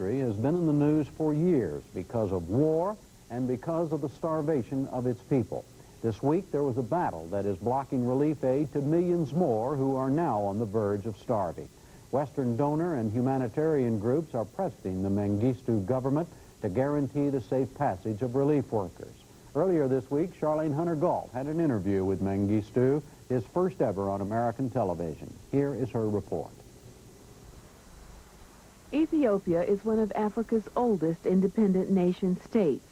country has been in the news for years because of war and because of the starvation of its people. This week, there was a battle that is blocking relief aid to millions more who are now on the verge of starving. Western donor and humanitarian groups are pressing the Mengistu government to guarantee the safe passage of relief workers. Earlier this week, Charlayne Hunter-Gault had an interview with Mengistu, his first ever on American television. Here is her report. Ethiopia is one of Africa's oldest independent nation-states.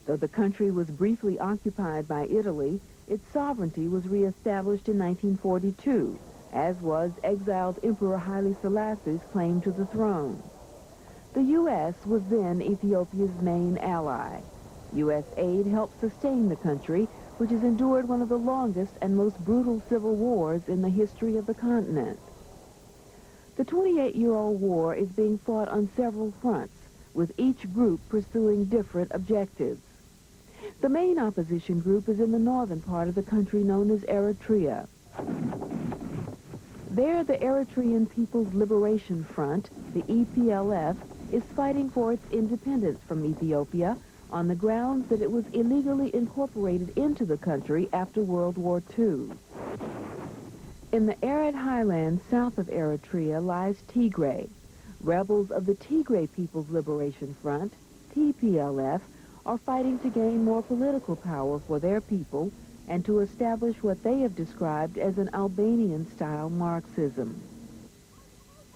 Though the country was briefly occupied by Italy, its sovereignty was reestablished in 1942, as was exiled Emperor Haile Selassie's claim to the throne. The U.S. was then Ethiopia's main ally. U.S. aid helped sustain the country, which has endured one of the longest and most brutal civil wars in the history of the continent. The 28-year-old war is being fought on several fronts, with each group pursuing different objectives. The main opposition group is in the northern part of the country known as Eritrea. There, the Eritrean People's Liberation Front, the EPLF, is fighting for its independence from Ethiopia on the grounds that it was illegally incorporated into the country after World War II. In the arid highlands south of Eritrea lies Tigray. Rebels of the Tigray People's Liberation Front, TPLF, are fighting to gain more political power for their people and to establish what they have described as an Albanian-style Marxism.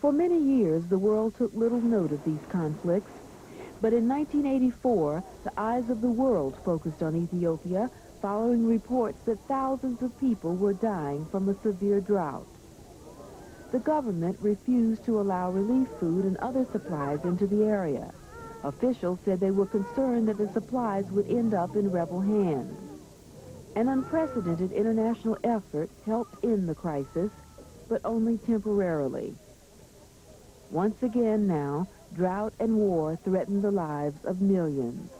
For many years, the world took little note of these conflicts, but in 1984, the eyes of the world focused on Ethiopia following reports that thousands of people were dying from a severe drought. The government refused to allow relief food and other supplies into the area. Officials said they were concerned that the supplies would end up in rebel hands. An unprecedented international effort helped end the crisis, but only temporarily. Once again now, drought and war threaten the lives of millions.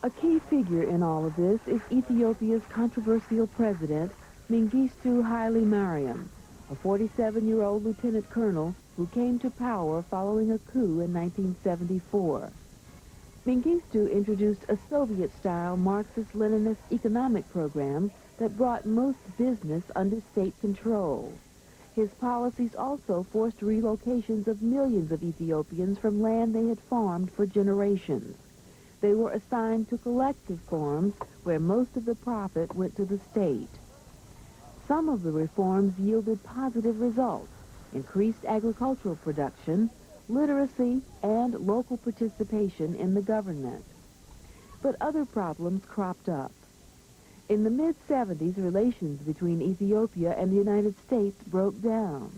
A key figure in all of this is Ethiopia's controversial president, Mengistu Haile Mariam, a 47-year-old lieutenant colonel who came to power following a coup in 1974. Mengistu introduced a Soviet-style Marxist-Leninist economic program that brought most business under state control. His policies also forced relocations of millions of Ethiopians from land they had farmed for generations. They were assigned to collective farms where most of the profit went to the state. Some of the reforms yielded positive results: increased agricultural production, literacy, and local participation in the government. But other problems cropped up. In the mid-70s, relations between Ethiopia and the United States broke down.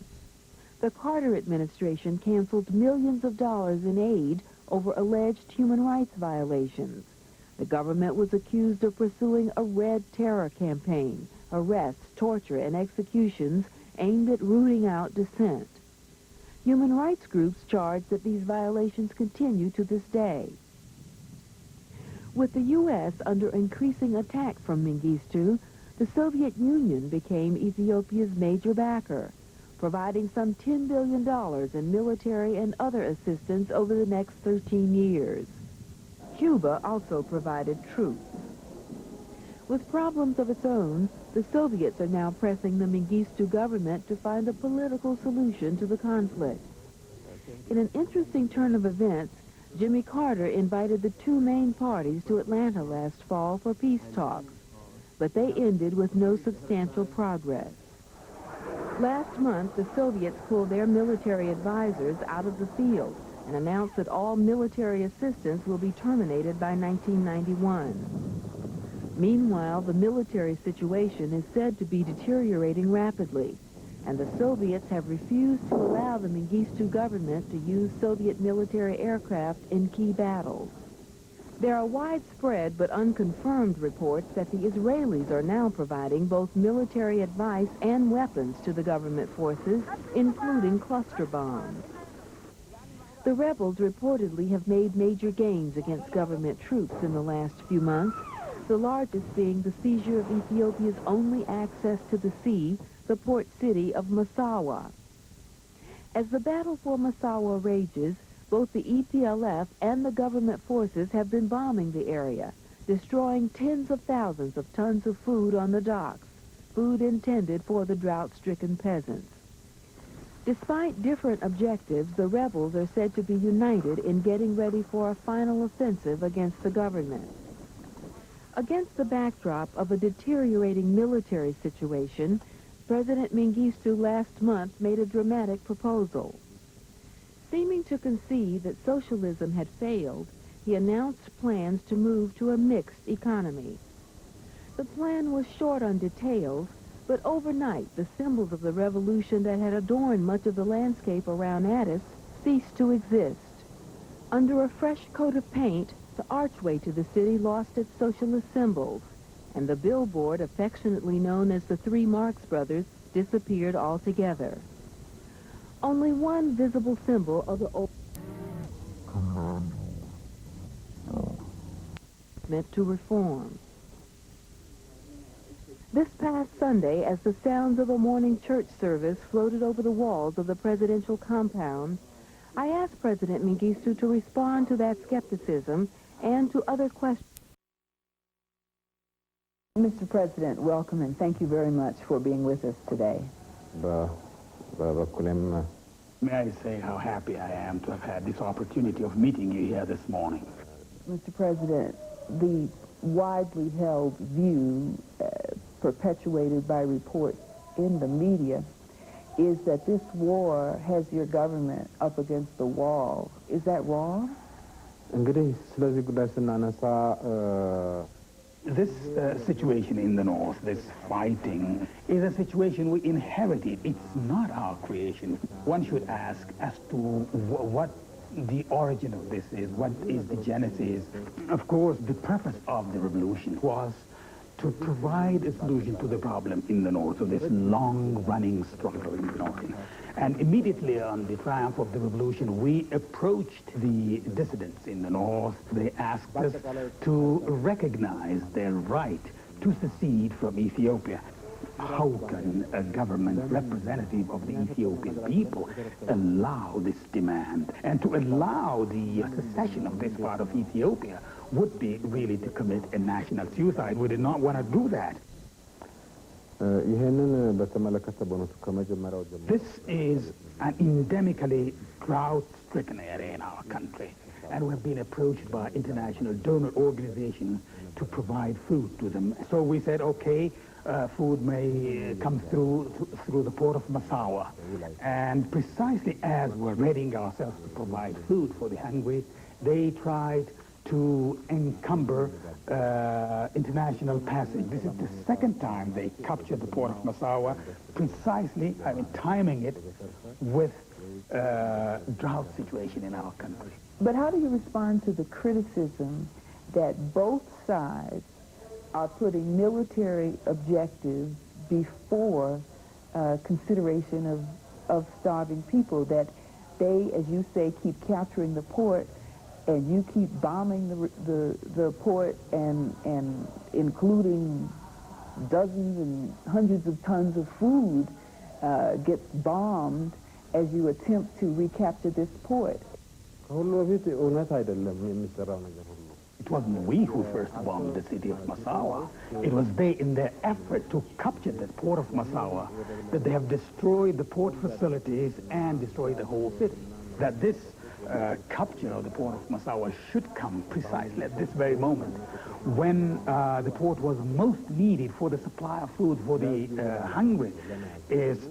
The Carter administration canceled millions of dollars in aid over alleged human rights violations. The government was accused of pursuing a red terror campaign, arrests, torture, and executions aimed at rooting out dissent. Human rights groups charge that these violations continue to this day. With the U.S. under increasing attack from Mengistu, the Soviet Union became Ethiopia's major backer, providing some $10 billion in military and other assistance over the next 13 years. Cuba also provided troops. With problems of its own, the Soviets are now pressing the Mengistu government to find a political solution to the conflict. In an interesting turn of events, Jimmy Carter invited the two main parties to Atlanta last fall for peace talks, but they ended with no substantial progress. Last month, the Soviets pulled their military advisors out of the field and announced that all military assistance will be terminated by 1991. Meanwhile, the military situation is said to be deteriorating rapidly, and the Soviets have refused to allow the Mengistu government to use Soviet military aircraft in key battles. There are widespread but unconfirmed reports that the Israelis are now providing both military advice and weapons to the government forces, including cluster bombs. The rebels reportedly have made major gains against government troops in the last few months, the largest being the seizure of Ethiopia's only access to the sea, the port city of Massawa. As the battle for Massawa rages, Both the EPLF and the government forces have been bombing the area, destroying tens of thousands of tons of food on the docks, food intended for the drought-stricken peasants. Despite different objectives, the rebels are said to be united in getting ready for a final offensive against the government. Against the backdrop of a deteriorating military situation, President Mengistu last month made a dramatic proposal. Seeming to concede that socialism had failed, he announced plans to move to a mixed economy. The plan was short on details, but overnight the symbols of the revolution that had adorned much of the landscape around Addis ceased to exist. Under a fresh coat of paint, the archway to the city lost its socialist symbols, and the billboard, affectionately known as the Three Marx Brothers, disappeared altogether. Only one visible symbol of the old meant to reform. This past Sunday, as the sounds of a morning church service floated over the walls of the presidential compound, I asked President Mengistu to respond to that skepticism and to other questions. Mr. President, welcome and thank you very much for being with us today. May I say how happy I am to have had this opportunity of meeting you here this morning. Mr. President, the widely held view perpetuated by reports in the media is that this war has your government up against the wall. Is that wrong? This situation in the north, this fighting, is a situation we inherited. It's not our creation. One should ask as to what the origin of this is, what is the genesis. Of course, the purpose of the revolution was to provide a solution to the problem in the north, of this long-running struggle in the north. And immediately on the triumph of the revolution, we approached the dissidents in the north. They asked us to recognize their right to secede from Ethiopia. How can a government representative of the Ethiopian people allow this demand? And to allow the secession of this part of Ethiopia would be really to commit a national suicide. We did not want to do that. This is an endemically drought-stricken area in our country, and we've been approached by international donor organizations to provide food to them. So we said, okay, food may come through the port of Massawa. And precisely as we're readying ourselves to provide food for the hungry, they tried to encumber international passage. This is the second time they captured the port of Massawa, precisely, timing it with drought situation in our country. But how do you respond to the criticism that both sides are putting military objectives before consideration of starving people, that they, as you say, keep capturing the port and you keep bombing the port and including dozens and hundreds of tons of food gets bombed as you attempt to recapture this port? It wasn't we who first bombed the city of Massawa. It was they, in their effort to capture the port of Massawa, that they have destroyed the port facilities and destroyed the whole city. That this capture of the port of Massawa should come precisely at this very moment when the port was most needed for the supply of food for the hungry is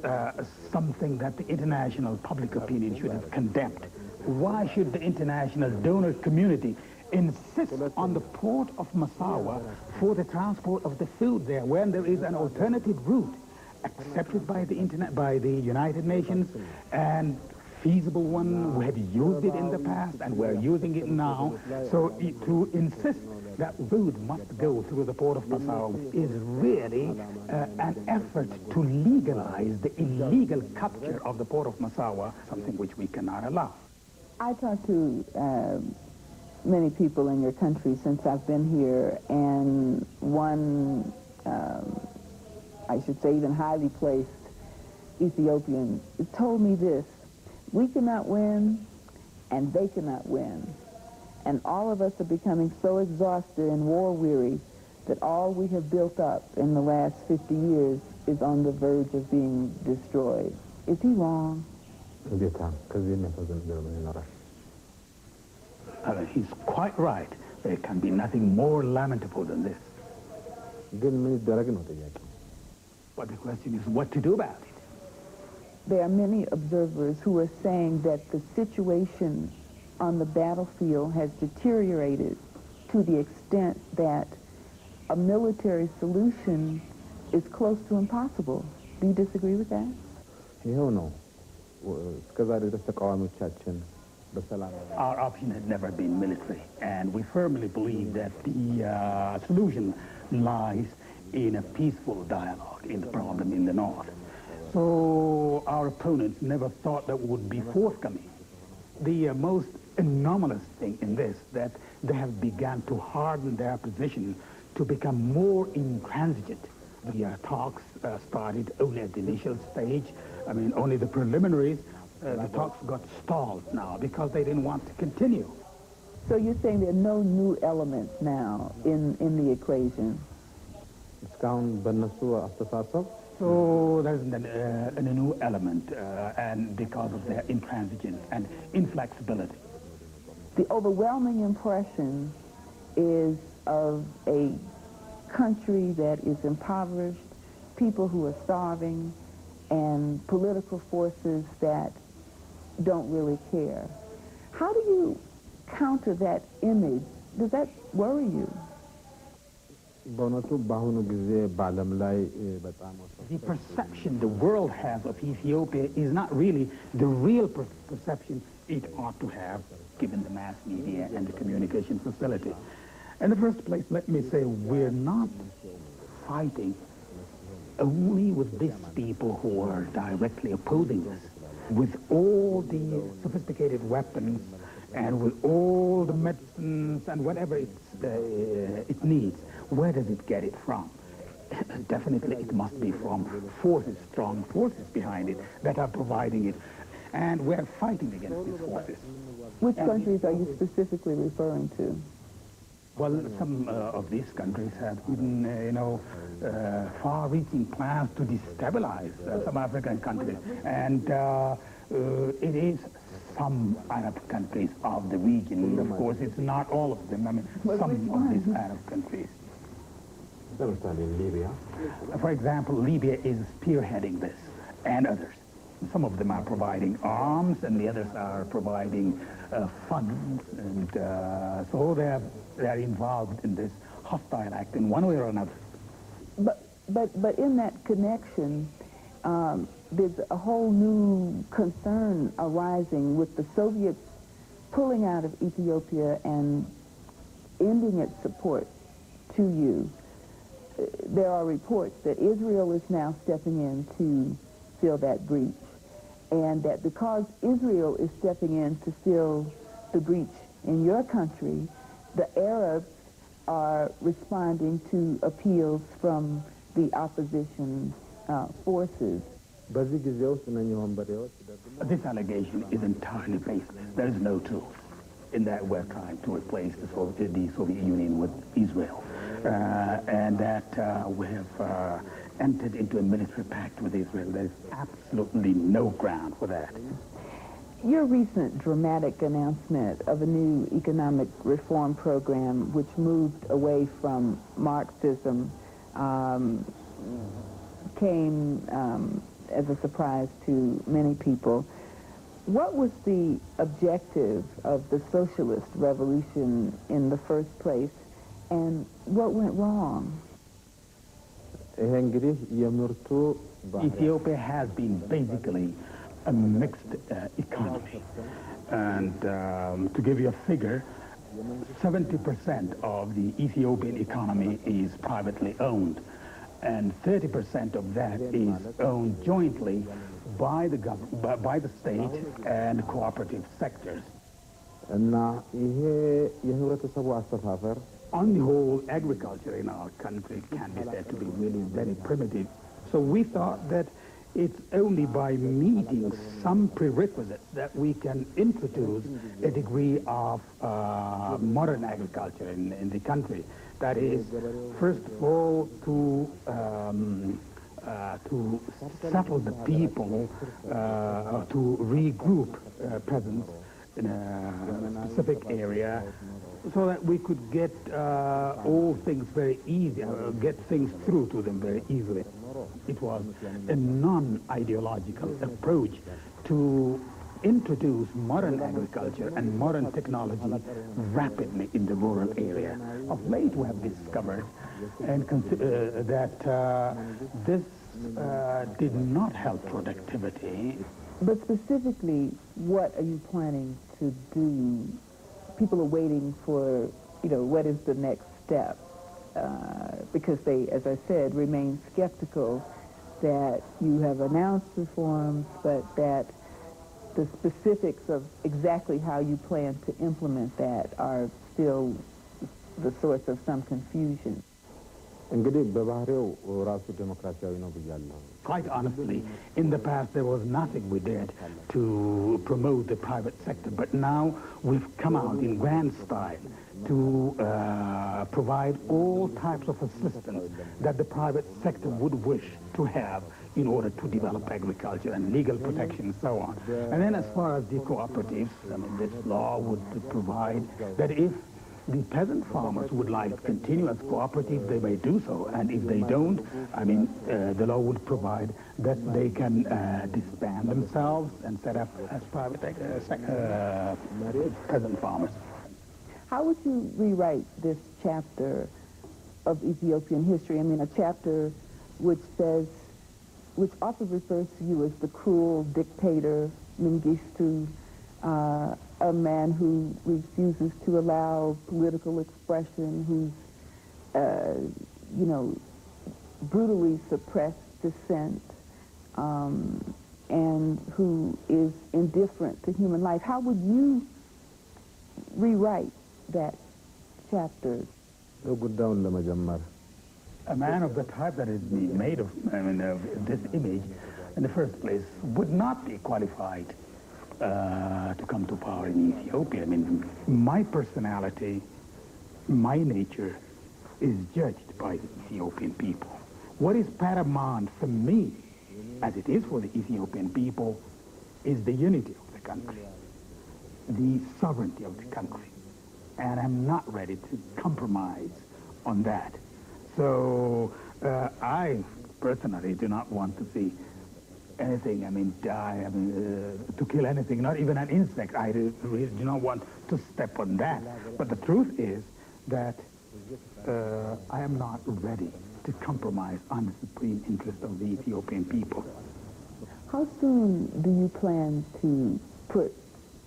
something that the international public opinion should have condemned. Why should the international donor community insist on the port of Massawa for the transport of the food there when there is an alternative route accepted by the United Nations and feasible one? We had used it in the past and we're using it now. So to insist that food must go through the port of Massawa is really an effort to legalize the illegal capture of the port of Massawa, something which we cannot allow. I talked to many people in your country since I've been here, and one, I should say even highly placed Ethiopian told me this: we cannot win and they cannot win. And all of us are becoming so exhausted and war-weary that all we have built up in the last 50 years is on the verge of being destroyed. Is he wrong? He's quite right. There can be nothing more lamentable than this. But the question is what to do about it. There are many observers who are saying that the situation on the battlefield has deteriorated to the extent that a military solution is close to impossible. Do you disagree with that? Our option has never been military, and we firmly believe that the solution lies in a peaceful dialogue in the problem in the north. So our opponents never thought that would be forthcoming. The most anomalous thing in this, that they have begun to harden their position to become more intransigent. The talks started only at the initial stage. I mean, only the preliminaries. The talks got stalled now because they didn't want to continue. So you're saying there are no new elements now in the equation? So there's a new element, and because of their intransigence and inflexibility. The overwhelming impression is of a country that is impoverished, people who are starving, and political forces that don't really care. How do you counter that image? Does that worry you? The perception the world has of Ethiopia is not really the real perception it ought to have, given the mass media and the communication facility. In the first place, let me say we're not fighting only with these people who are directly opposing us. With all the sophisticated weapons and with all the medicines and whatever it needs, where does it get it from? Definitely it must be from forces, strong forces behind it that are providing it. And we're fighting against these forces. Which countries are you specifically referring to? Well, some of these countries have even, far-reaching plans to destabilize some African countries. And it is some Arab countries of the region. Of course, it's not all of them. I mean, some of these Arab countries. Libya. For example, Libya is spearheading this, and others. Some of them are providing arms, and the others are providing funds, and so they're involved in this hostile act in one way or another. But in that connection, there's a whole new concern arising with the Soviets pulling out of Ethiopia and ending its support to you. There are reports that Israel is now stepping in to fill that breach, and that because Israel is stepping in to fill the breach in your country, the Arabs are responding to appeals from the opposition forces. This allegation is entirely baseless. There is no truth in that we're trying to replace the Soviet Union with Israel, and that we have entered into a military pact with Israel. There is absolutely no ground for that. Your recent dramatic announcement of a new economic reform program which moved away from Marxism came as a surprise to many people. What was the objective of the socialist revolution in the first place, and what went wrong? Ethiopia has been basically a mixed economy. And to give you a figure, 70% of the Ethiopian economy is privately owned, and 30% of that is owned jointly by the government, by the state and cooperative sectors. On the whole, agriculture in our country can be said to be really very primitive. So we thought that It's only by meeting some prerequisites that we can introduce a degree of modern agriculture in the country. That is, first of all, to settle the people, to regroup peasants in a specific area, so that we could get all things very easy, get things through to them very easily. It was a non-ideological approach to introduce modern agriculture and modern technology rapidly in the rural area. Of late, we have discovered and that this did not help productivity. But specifically, what are you planning to do? People are waiting for, what is the next step? Because they, as I said, remain skeptical that you have announced reforms, but that the specifics of exactly how you plan to implement that are still the source of some confusion. Quite honestly, in the past there was nothing we did to promote the private sector, but now we've come out in grand style to provide all types of assistance that the private sector would wish to have in order to develop agriculture and legal protection and so on. And then as far as the cooperatives, this law would provide that if the peasant farmers would like to continue as cooperatives, they may do so. And if they don't, the law would provide that they can disband themselves and set up as private peasant farmers. How would you rewrite this chapter of Ethiopian history? A chapter which often refers to you as the cruel dictator, Mengistu, a man who refuses to allow political expression, who's, brutally suppressed dissent, and who is indifferent to human life. How would you rewrite that chapter? A man of the type that is made of this image, in the first place, would not be qualified to come to power in Ethiopia. My personality, my nature is judged by the Ethiopian people. What is paramount for me, as it is for the Ethiopian people, is the unity of the country, the sovereignty of the country. And I'm not ready to compromise on that. So I personally do not want to see anything, die, to kill anything, not even an insect. I really do not want to step on that. But the truth is that I am not ready to compromise on the supreme interest of the Ethiopian people. How soon do you plan to put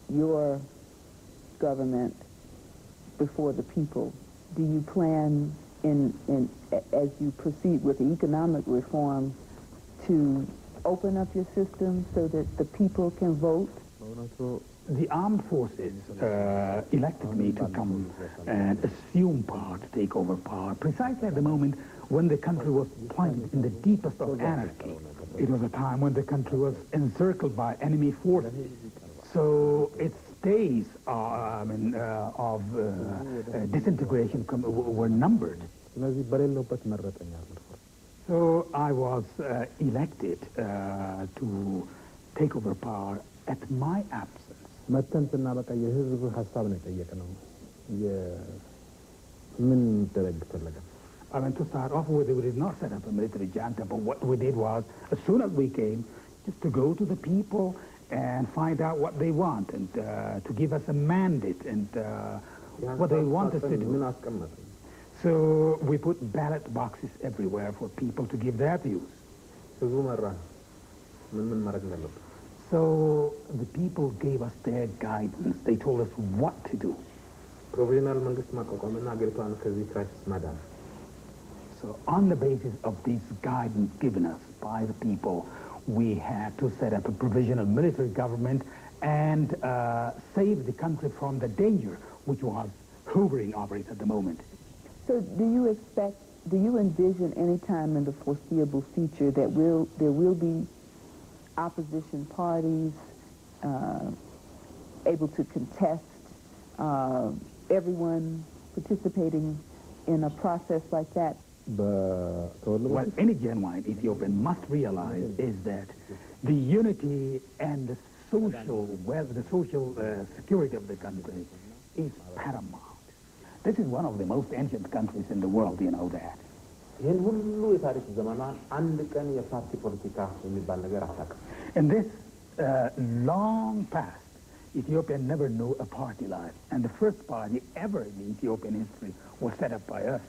your government before the people? Do you plan, as you proceed with the economic reform, to open up your system so that the people can vote? The armed forces elected me to come and assume power, to take over power, precisely at the moment when the country was plunged in the deepest of anarchy. It was a time when the country was encircled by enemy forces. So its days of disintegration were numbered. So I was elected to take over power at my absence. To start off with, we did not set up a military junta, but what we did was, as soon as we came, just to go to the people and find out what they want, and to give us a mandate and what they want us to do. So we put ballot boxes everywhere for people to give their views. So the people gave us their guidance. They told us what to do. So on the basis of this guidance given us by the people, we had to set up a provisional military government and save the country from the danger which was hovering over it at the moment. So do you envision any time in the foreseeable future that there will be opposition parties able to contest, everyone participating in a process like that. What any genuine Ethiopian must realize is that the unity and the social security of the country is paramount. This is one of the most ancient countries in the world, you know that. In this long past, Ethiopia never knew a party life, and the first party ever in Ethiopian history was set up by us.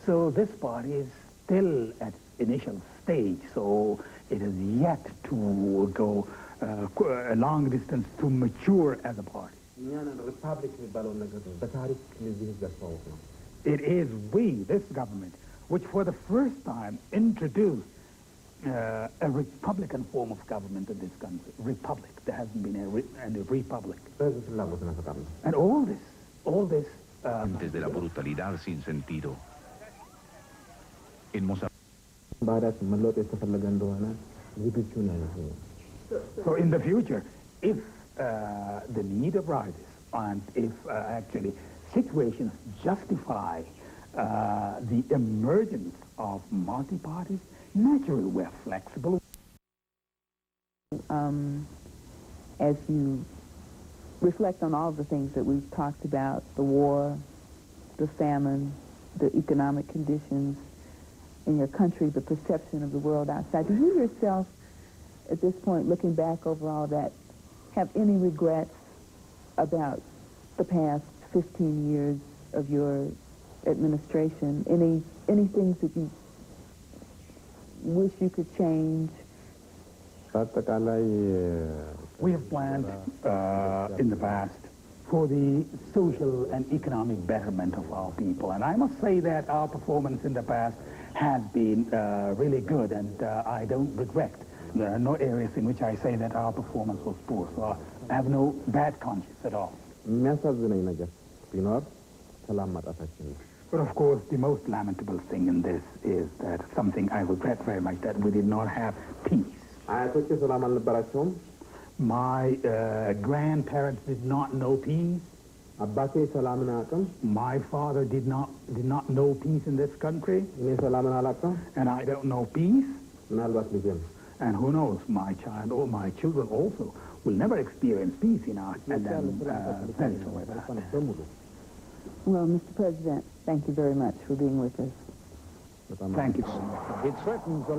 So this party is still at initial stage, so it is yet to go a long distance to mature as a party. It is we, this government, which for the first time introduced a republican form of government in this country. Republic. There hasn't been a republic. And all this. Antes de la brutalidad sin sentido. En So in the future, if the need arises, and if actually situations justify the emergence of multi-parties, naturally we're flexible. As you reflect on all the things that we've talked about, the war, the famine, the economic conditions in your country, the perception of the world outside, do you yourself, at this point, looking back over all that, have any regrets about the past 15 years of your administration? Any things that you wish you could change? We have planned in the past for the social and economic betterment of our people. And I must say that our performance in the past has been really good, and I don't regret. There are no areas in which I say that our performance was poor, so I have no bad conscience at all. But of course, the most lamentable thing in this is that something I regret very much, that we did not have peace. My grandparents did not know peace. My father did not know peace in this country. And I don't know peace. And who knows, my child or my children also will never experience peace in our and very sorry about that. Well, Mr. President, thank you very much for being with us. Thank you so much. It threatens the